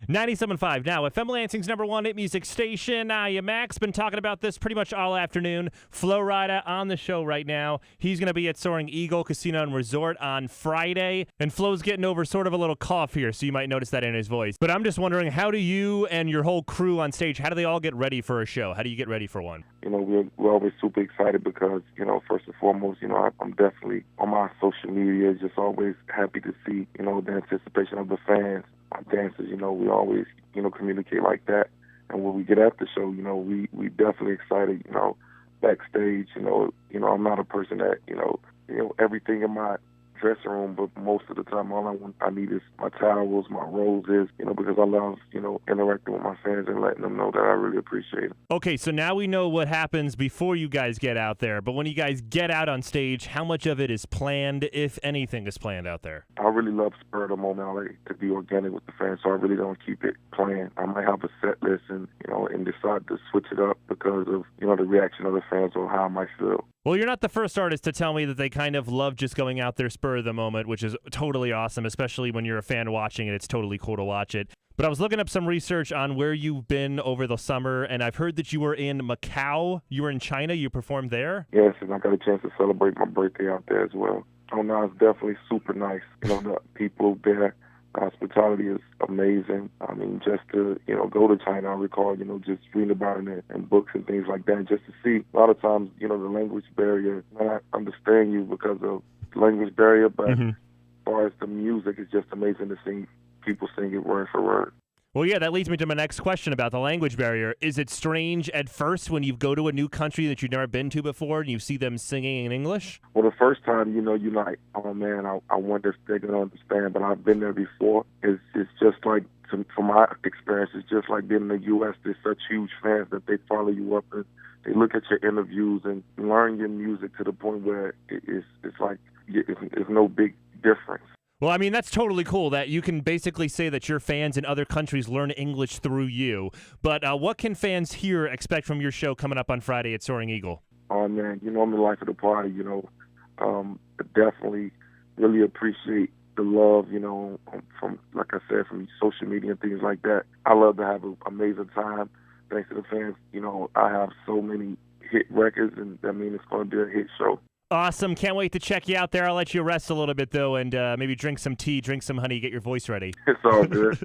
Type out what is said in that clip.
97.5 now. FM Lansing's #1 hit music station. Max been talking about this pretty much all afternoon. Flo Rida on the show right now. He's going to be at Soaring Eagle Casino and Resort on Friday. And Flo's getting over sort of a little cough here, so you might notice that in his voice. But I'm just wondering, how do you and your whole crew on stage, how do they all get ready for a show? How do you get ready for one? We're always super excited because, first and foremost, I'm definitely on my social media, just always happy to see, the anticipation of the fans. Our dancers, we always, communicate like that. And when we get at the show, we definitely excited, backstage, I'm not a person that, everything in my dressing room, but most of the time all I need is my towels, my roses, because I love, interacting with my fans and letting them know that I really appreciate it. Okay, so now we know what happens before you guys get out there, but when you guys get out on stage, how much of it is planned, if anything is planned out there? I really love spur of the moment. I like to be organic with the fans, so I really don't keep it planned. I might have a set list and decide to switch it up because of, the reaction of the fans or how I might feel. Well, you're not the first artist to tell me that they kind of love just going out there spur of the moment, which is totally awesome, especially when you're a fan watching it. It's totally cool to watch it. But I was looking up some research on where you've been over the summer, and I've heard that you were in Macau. You were in China. You performed there? Yes, and I got a chance to celebrate my birthday out there as well. Oh, no, it's definitely super nice. The people there, hospitality is amazing. I mean, just to, go to China, I recall, just reading about it in books and things like that, just to see. A lot of times, the language barrier, I understand you because of the language barrier, but as far as the music, it's just amazing to see people sing it word for word. Well, yeah, that leads me to my next question about the language barrier. Is it strange at first when you go to a new country that you've never been to before and you see them singing in English? Well, the first time, you're like, oh, man, I wonder if they're going to understand, but I've been there before. It's just like, from my experience, it's just like being in the U.S. There's such huge fans that they follow you up and they look at your interviews and learn your music to the point where it's like it's no big difference. Well, I mean, that's totally cool that you can basically say that your fans in other countries learn English through you. But what can fans here expect from your show coming up on Friday at Soaring Eagle? Oh, man, I'm the life of the party, definitely really appreciate the love, from, like I said, from social media and things like that. I love to have an amazing time. Thanks to the fans, I have so many hit records, and that means it's going to be a hit show. Awesome. Can't wait to check you out there. I'll let you rest a little bit, though, and maybe drink some tea, drink some honey, get your voice ready. It's all good.